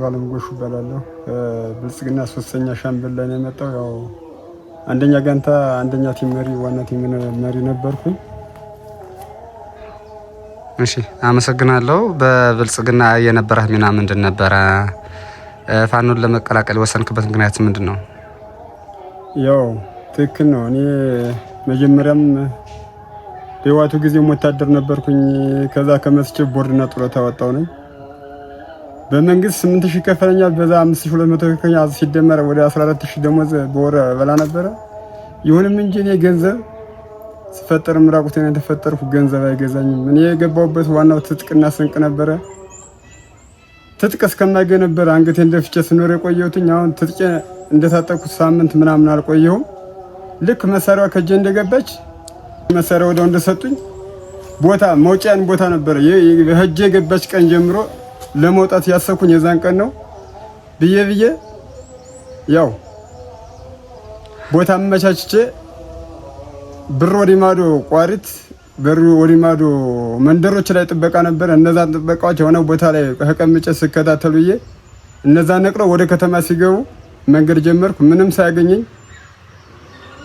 ባለም ጎሹ እባላለሁ። ብልጽግና 3ኛ ሻምበል ላይ ነው የመጣው። ያው አንደኛ ጋንታ አንደኛ ቲም መሪ ዋና ቲም መሪ ነበርኩኝ። እሺ አመሰግናለሁ። በብልጽግና የነበረህ ሚና ምንድን ነበረ? ፋኖን ለመቀላቀል ወሰንክበት ምክንያት ምንድን ነው? ያው ትክክል ነው። እኔ መጀመሪያም በህወሓቱ ጊዜም ወታደር ነበርኩኝ። ከዛ ከመስቼ ቦርድና ጡረታ ወጣሁ ነኝ። በመንግስት 8000 ይከፈለኛል። በዛ 5200 ይከፈለኛል። ሲደመር ወደ 14000 ደሞዝ በወር በላ ነበረ። ይሁንም እንጂ እኔ ገንዘብ ስፈጠር ምራቁቴን የተፈጠርኩ ገንዘብ አይገዛኝም። እኔ የገባሁበት ዋናው ትጥቅና ስንቅ ነበረ። ትጥቅ እስከማገኝ ነበር አንገቴን ደፍቼ ስኖር የቆየሁትኝ። አሁን ትጥቄ እንደታጠቅኩት ሳምንት ምናምን አልቆየሁም። ልክ መሳሪያዋ ከጄ እንደገባች መሳሪያ ወደው እንደሰጡኝ ቦታ መውጫያን ቦታ ነበረ ሄጄ የገባች ቀን ጀምሮ ለመውጣት ያሰብኩኝ የዛን ቀን ነው ብዬ ያው ቦታ አመቻችቼ ብር ወዲማዶ ቋሪት ብር ወዲማዶ መንደሮች ላይ ጥበቃ ነበር። እነዛን ጥበቃዎች የሆነ ቦታ ላይ ተቀምጬ ስከታተሉ እነዛ ነቅለው ወደ ከተማ ሲገቡ መንገድ ጀመርኩ። ምንም ሳያገኘኝ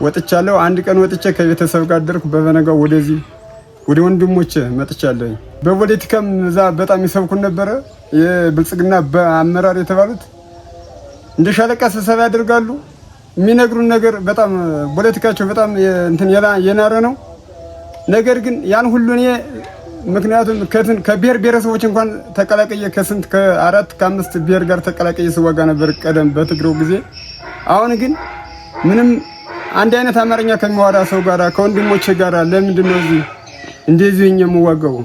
ወጥቻለሁ። አንድ ቀን ወጥቼ ከቤተሰብ ጋር አደርኩ። በበነጋው ወደዚህ ወደ ወንድሞቼ መጥቻለሁ። በፖለቲካም እዛ በጣም ይሰብኩን ነበረ። የብልጽግና በአመራር የተባሉት እንደ ሻለቃ ስብሰባ ያደርጋሉ። የሚነግሩን ነገር በጣም ፖለቲካቸው በጣም እንትን የናረ ነው። ነገር ግን ያን ሁሉ እኔ ምክንያቱም ከብሔር ብሔረሰቦች እንኳን ተቀላቀየ ከስንት ከ4 ከ5 ብሔር ጋር ተቀላቀየ ስዋጋ ነበር ቀደም በትግሬው ጊዜ። አሁን ግን ምንም አንድ አይነት አማርኛ ከሚዋራ ሰው ጋር ከወንድሞቼ ጋር ለምንድን ነው እንደዚህ የምዋጋው?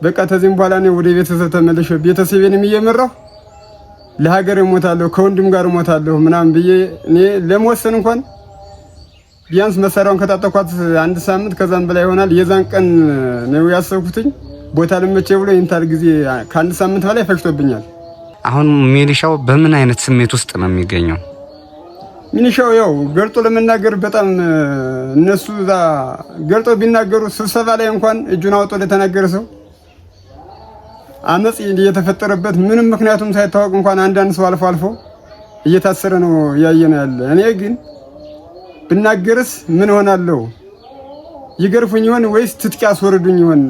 በቃ ተዚህም በኋላ እኔ ወደ ቤተሰብ ተመለሽ ቤተሰቤንም እየመራሁ ለሀገር እሞታለሁ ከወንድም ጋር እሞታለሁ ምናምን ብዬ እኔ ለመወሰን እንኳን ቢያንስ መሳሪያውን ከታጠኳት 1 ሳምንት ከዛም በላይ ይሆናል። የዛን ቀን ነው ያሰብኩትኝ ቦታ ለመቼ ብሎ ይንታል ጊዜ ከ1 ሳምንት በላይ ፈጅቶብኛል። አሁን ሚሊሻው በምን አይነት ስሜት ውስጥ ነው የሚገኘው? ሚሊሻው ያው ገልጦ ለመናገር በጣም እነሱ ገልጦ ቢናገሩ ስብሰባ ላይ እንኳን እጁን አውጦ ለተናገረ ሰው አመጽ እየተፈጠረበት ምንም ምክንያቱም ሳይታወቅ እንኳን አንዳንድ ሰው አልፎ እየታሰረ ነው ያየነ ያለ። እኔ ግን ብናገርስ ምን ሆናለሁ? ይገርፉኝ ይሆን ወይስ ትጥቅ ያስወርዱኝ ይሆን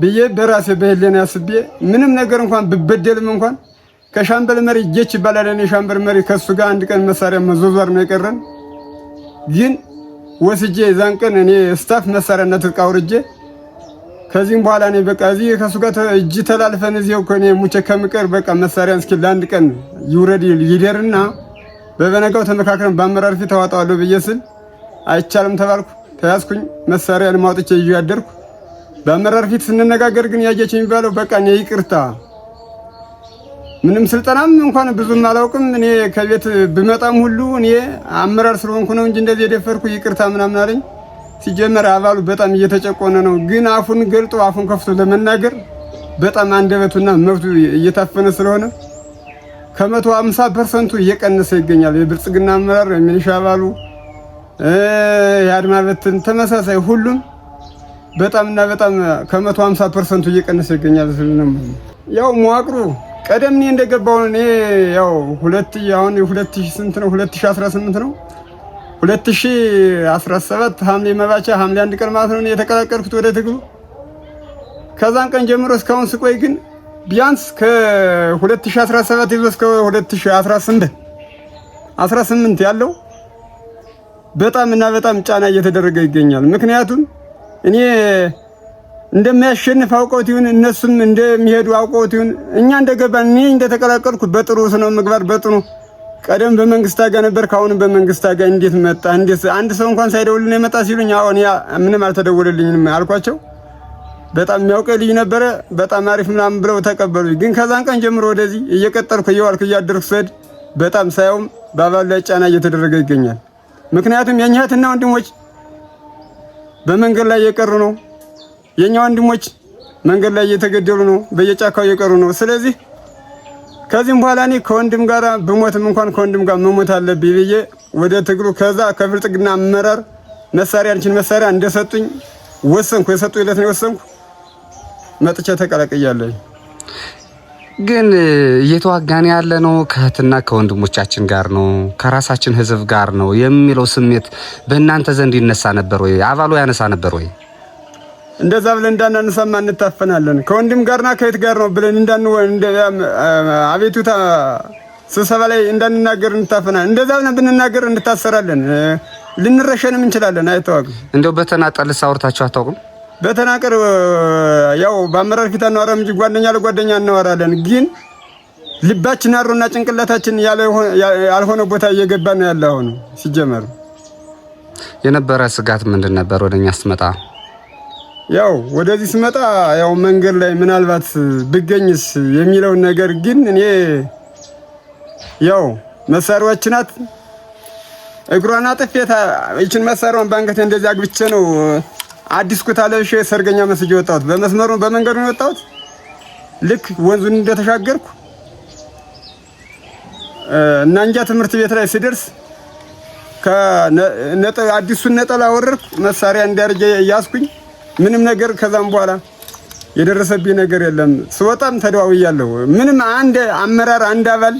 ብዬ በራሴ በህሊና ያስቤ ምንም ነገር እንኳን ብበደልም እንኳን ከሻምበል መሪ ጌች ይባላል። እኔ ሻምበል መሪ ከሱ ጋር አንድ ቀን መሳሪያ መዞዟር ነው የቀረን። ግን ወስጄ ዛን ቀን እኔ ስታፍ መሳሪያና ትጥቅ አውርጄ ከዚህም በኋላ እኔ በቃ እዚህ ከሱ ጋር እጅ ተላልፈን እዚው ከኔ ሙቼ ከምቀር በቃ መሳሪያን እስኪ ለአንድ ቀን ይውረድ ይደርና በበነጋው ተመካክረን በአመራር ፊት አወጣዋለሁ ብዬ ስል አይቻልም ተባልኩ። ተያዝኩኝ። መሳሪያን ማውጥቼ ይዤ ያደርኩ። በአመራር ፊት ስንነጋገር ግን ያየች የሚባለው በቃ እኔ ይቅርታ ምንም ስልጠናም እንኳን ብዙም አላውቅም። እኔ ከቤት ብመጣም ሁሉ እኔ አመራር ስለሆንኩ ነው እንጂ እንደዚህ የደፈርኩ ይቅርታ ምናምን አለኝ። ሲጀመር አባሉ በጣም እየተጨቆነ ነው። ግን አፉን ገልጦ አፉን ከፍቶ ለመናገር በጣም አንደበቱና መብቱ እየታፈነ ስለሆነ ከ150% እየቀነሰ ይገኛል። የብልጽግና አመራር የሚሊሻ አባሉ የአድማ በትን ተመሳሳይ ሁሉም በጣምና በጣም ከ150% እየቀነሰ ይገኛል። ያው መዋቅሩ ቀደም እኔ እንደገባው እኔ ያው 2000 ስንት ነው 2018 ነው 2017 ሐምሌ መባቻ ሐምሌ 1 ቀን ማለት ነው የተቀላቀልኩት ወደ ትግሉ። ከዛን ቀን ጀምሮ እስካሁን ስቆይ ግን ቢያንስ ከ2017 ይዞ እስከ 2018 ያለው በጣም ጫና እየተደረገ ይገኛል። ምክንያቱም እኔ እንደሚያሸንፍ አውቀውት ይሁን እነሱም እንደሚሄዱ አውቀውት ይሁን እኛ እንደገባን እኔ እንደተቀላቀልኩ በጥሩ ስነ ምግባር በጥሩ ቀደም በመንግስት ጋር ነበር። ካሁን በመንግስት ጋር እንዴት መጣ? እንዴት አንድ ሰው እንኳን ሳይደውልልኝ የመጣ ሲሉኝ አሁን ምንም አልተደወለልኝም አልኳቸው። በጣም የሚያውቀኝ ልጅ ነበረ። በጣም አሪፍ ምናምን ብለው ተቀበሉኝ። ግን ከዛን ቀን ጀምሮ ወደዚህ እየቀጠልኩ እየዋልኩ እያደርኩ ስሄድ በጣም ሳይውም በአባሉ ላይ ጫና እየተደረገ ይገኛል። ምክንያቱም የኛ እህትና ወንድሞች በመንገድ ላይ እየቀሩ ነው። የኛ ወንድሞች መንገድ ላይ እየተገደሉ ነው። በየጫካው እየቀሩ ነው። ስለዚህ ከዚህም በኋላ እኔ ከወንድም ጋር ብሞትም እንኳን ከወንድም ጋር መሞት አለብኝ ብዬ ወደ ትግሉ ከዛ ከብልጽግና አመራር መሳሪያ እንደሰጡኝ ወሰንኩ። የሰጡኝ ዕለት ነው የወሰንኩ። መጥቼ ተቀላቅያለሁ። ግን እየተዋጋን ያለ ነው ከእህትና ከወንድሞቻችን ጋር ነው ከራሳችን ህዝብ ጋር ነው የሚለው ስሜት በእናንተ ዘንድ ይነሳ ነበር ወይ? አባሉ ያነሳ ነበር ወይ? እንደዛ ብለን እንዳናነሳማ እንታፈናለን። ከወንድም ጋርና ከየት ጋር ነው ብለን አቤቱታ ስብሰባ ላይ እንዳንናገር እንታፈናለን። እንደዛ ብለን ብንናገር እንታሰራለን፣ ልንረሸንም እንችላለን። አይተዋግም። እንደው በተናጠል አውርታችሁ አታውቁም? በተናቀር ያው በአመራር ፊት አናወራም እንጂ ጓደኛ ለጓደኛ እናወራለን። ግን ልባችን አሮና ጭንቅላታችን ያልሆነ ቦታ እየገባ ነው ያለ። አሁን ሲጀመር የነበረ ስጋት ምንድን ነበር? ወደኛ ስትመጣ ያው ወደዚህ ስመጣ ያው መንገድ ላይ ምናልባት ብገኝስ የሚለውን ነገር ግን እኔ ያው መሳሪያዎች ናት እግሯና ጥፌታ እቺን መሳሪያውን ባንከቴ እንደዚህ አግብቼ ነው አዲስ ኩታ ለብሼ ሰርገኛ መስጄ ወጣሁት። በመስመሩ በመንገዱ ነው ወጣሁት። ልክ ወንዙን እንደተሻገርኩ እና እንጃ ትምህርት ቤት ላይ ስደርስ አዲሱን ነጠላ ወረድኩ፣ መሳሪያ እንዳርጀ ያስኩኝ። ምንም ነገር ከዛም በኋላ የደረሰብኝ ነገር የለም። ስወጣም ተደዋውያለሁ። ምንም አንድ አመራር አንድ አባል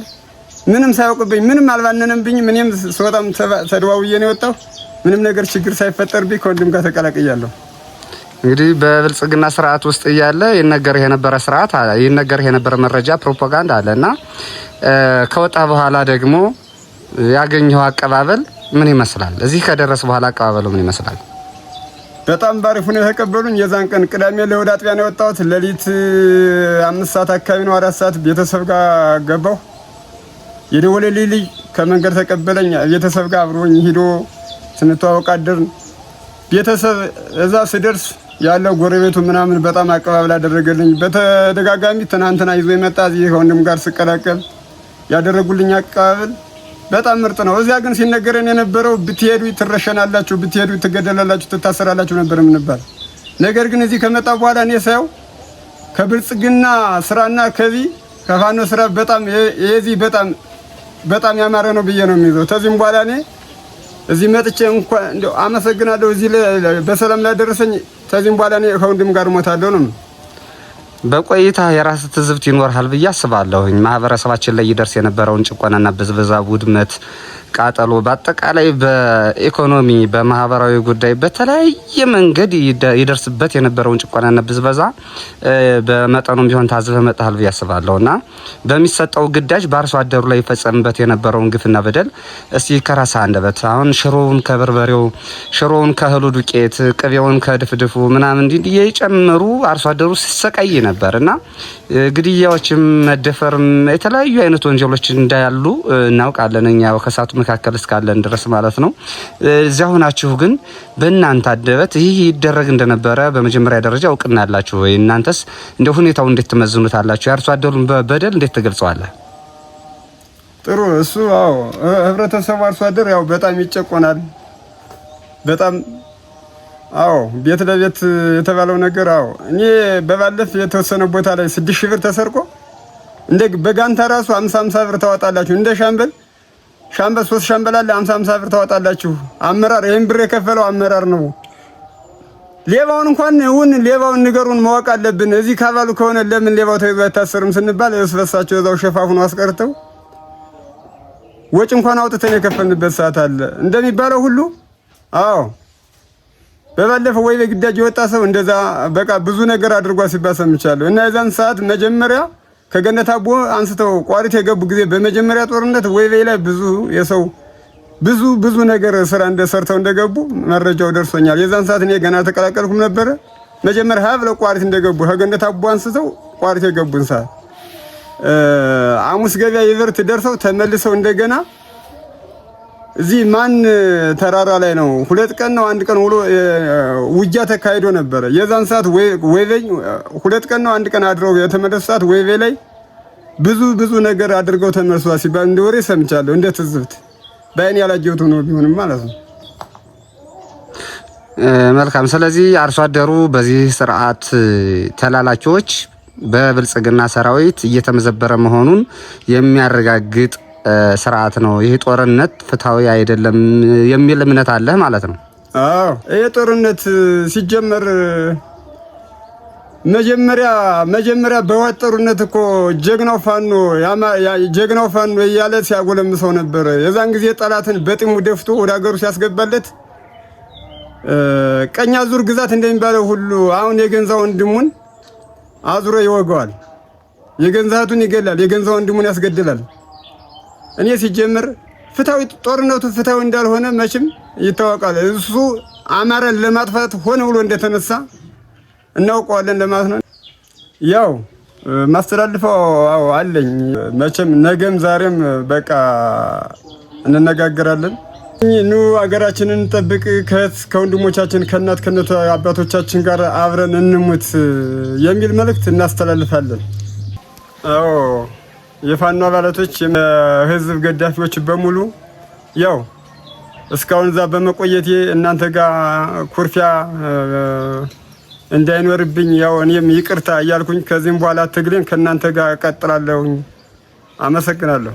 ምንም ሳያውቅብኝ ምንም አልባነነብኝ። ምንም ስወጣም ተደዋውዬ ነው የወጣሁ። ምንም ነገር ችግር ሳይፈጠርብኝ ከወንድም ጋር ተቀላቅያለሁ። እንግዲህ በብልጽግና ስርዓት ውስጥ እያለ ይነገርህ የነበረ ስርዓት አለ፣ ይነገርህ የነበረ መረጃ ፕሮፓጋንዳ አለና ከወጣ በኋላ ደግሞ ያገኘው አቀባበል ምን ይመስላል? እዚህ ከደረስ በኋላ አቀባበሉ ምን ይመስላል? በጣም ባሪፍ ነው የተቀበሉኝ። የዛን ቀን ቅዳሜ ለእሑድ አጥቢያ ነው የወጣሁት። ሌሊት 5 ሰዓት አካባቢ ነው 4 ሰዓት ቤተሰብ ጋር ገባሁ። የደወለልኝ ልጅ ከመንገድ ተቀበለኝ። ቤተሰብ ጋር አብሮኝ ሂዶ ስንተዋወቅ አደርን። ቤተሰብ እዛ ስደርስ ያለው ጎረቤቱ ምናምን በጣም አቀባበል አደረገልኝ። በተደጋጋሚ ትናንትና ይዞ የመጣ እዚህ ከወንድም ጋር ስቀላቀል ያደረጉልኝ አቀባበል በጣም ምርጥ ነው። እዚያ ግን ሲነገረን የነበረው ብትሄዱ ትረሸናላችሁ፣ ብትሄዱ ትገደላላችሁ፣ ትታሰራላችሁ ነበር የምንባል። ነገር ግን እዚህ ከመጣ በኋላ እኔ ሳየው ከብልጽግና ስራና ከዚህ ከፋኖ ስራ በጣም የዚህ በጣም ያማረ ነው ብዬ ነው የሚይዘው። ከዚህም በኋላ እኔ እዚህ መጥቼ እንኳን እንደው አመሰግናለሁ እዚህ በሰላም ላደረሰኝ። ከዚህም በኋላ እኔ ከወንድም ጋር ሞታለሁ ነው። በቆይታ የራስ ትዝብት ይኖርሃል ብዬ አስባለሁኝ። ማህበረሰባችን ላይ ይደርስ የነበረውን ጭቆናና ብዝበዛ፣ ውድመት፣ ቃጠሎ በአጠቃላይ በኢኮኖሚ በማህበራዊ ጉዳይ በተለያየ መንገድ ይደርስበት የነበረውን ጭቆናና ብዝበዛ በመጠኑም ቢሆን ታዝበህ መጣሃል ብዬ አስባለሁና በሚሰጠው ግዳጅ በአርሶ አደሩ ላይ ይፈጸምበት የነበረውን ግፍና በደል እስቲ ከራስ አንደበት አሁን ሽሮውን ከበርበሬው፣ ሽሮውን ከእህሉ ዱቄት፣ ቅቤውን ከድፍድፉ ምናምን እንዲህ እየጨመሩ አርሶ አደሩ ሲሰቃይ ነበርና ግድያዎችም መደፈርም የተለያዩ አይነት ወንጀሎች እንዳያሉ እናውቃለን እኛ ከሳቱ መካከል እስካለን ድረስ ማለት ነው። እዚያ ሆናችሁ ግን በእናንተ አደበት ይህ ይደረግ እንደነበረ በመጀመሪያ ደረጃ እውቅና ያላችሁ ወይ? እናንተስ እንደ ሁኔታው እንዴት ትመዝኑታላችሁ? የአርሶ አደሩን በደል እንዴት ትገልጸዋለህ? ጥሩ እሱ አዎ፣ ህብረተሰቡ አርሶ አደር ያው በጣም ይጨቆናል። በጣም አዎ፣ ቤት ለቤት የተባለው ነገር አዎ። እኔ በባለፍ የተወሰነ ቦታ ላይ 6000 ብር ተሰርቆ እንደ በጋንታ ራሱ 50 ብር ታወጣላችሁ። እንደ ሻምበል 3 ሻምበል አለ 50 ብር ታወጣላችሁ። አመራር ይሄን ብር የከፈለው አመራር ነው። ሌባውን እንኳን ሌባውን ንገሩን ማወቅ አለብን። እዚህ ካባሉ ከሆነ ለምን ሌባው ተይዞ አይታሰርም ስንባል እስበሳቸው እዛው ሸፋፉን አስቀርተው ወጭ እንኳን አውጥተን የከፈልንበት ሰዓት አለ። እንደሚባለው ሁሉ አዎ በባለፈው ወይ በግዳጅ የወጣ ሰው እንደዛ በቃ ብዙ ነገር አድርጓ ሲባል ሰምቻለሁ። እና የዛን ሰዓት መጀመሪያ ከገነት አቦ አንስተው ቋሪት የገቡ ጊዜ በመጀመሪያ ጦርነት ወይቤ ላይ ብዙ ነገር ስራ እንደሰርተው እንደገቡ መረጃው ደርሶኛል። የዛን ሰዓት እኔ ገና ተቀላቀልኩም ነበር። መጀመሪያ ብለው ቋሪት እንደገቡ ከገነት አቦ አንስተው ቋሪት የገቡን ሰዓት አሙስ ገበያ ይቨርት ደርሰው ተመልሰው እንደገና እዚህ ማን ተራራ ላይ ነው 2 ቀን ነው 1 ቀን ውሎ ውጊያ ተካሂዶ ነበር። የዛን ሰዓት ወይቬኝ 2 ቀን ነው 1 ቀን አድረው የተመለሱ ሰዓት ወይቬ ላይ ብዙ ነገር አድርገው ተመልሷል ሲባል እንደወሬ ሰምቻለሁ። እንደ ትዝብት ባይኔ ያላየሁት ነው ቢሆንም ማለት ነው። መልካም። ስለዚህ አርሶ አደሩ በዚህ ስርዓት ተላላኪዎች በብልጽግና ሰራዊት እየተመዘበረ መሆኑን የሚያረጋግጥ ስርዓት ነው። ይሄ ጦርነት ፍትሃዊ አይደለም የሚል እምነት አለ ማለት ነው። አዎ ይሄ ጦርነት ሲጀመር መጀመሪያ በወጠሩነት እኮ ጀግናው ፋኖ እያለ ሲያጎለምሰው ነበር። የዛን ጊዜ ጠላትን በጢሙ ደፍቶ ወደ ሀገሩ ሲያስገባለት ቀኝ አዙር ግዛት እንደሚባለው ሁሉ አሁን የገንዛ ወንድሙን አዙሮ ይወጋዋል። የገንዛ እህቱን ይገላል፣ የገንዛ ወንድሙን ያስገድላል። እኔ ሲጀምር ጦርነቱ ፍትሃዊ እንዳልሆነ መቼም ይታወቃል። እሱ አማራን ለማጥፋት ሆነ ብሎ እንደተነሳ እናውቀዋለን ለማለት ነው። ያው ማስተላልፈው አለኝ። መቼም ነገም ዛሬም በቃ እንነጋገራለን። ኑ አገራችንን እንጠብቅ፣ ከወንድሞቻችን ከእናት አባቶቻችን ጋር አብረን እንሙት የሚል መልእክት እናስተላልፋለን። አዎ የፋኖ አባላቶች፣ የህዝብ ገዳፊዎች በሙሉ ያው እስካሁን እዛ በመቆየቴ እናንተ ጋር ኩርፊያ እንዳይኖርብኝ ያው እኔም ይቅርታ እያልኩኝ ከዚህም በኋላ ትግሌን ከእናንተ ጋር እቀጥላለሁ። አመሰግናለሁ።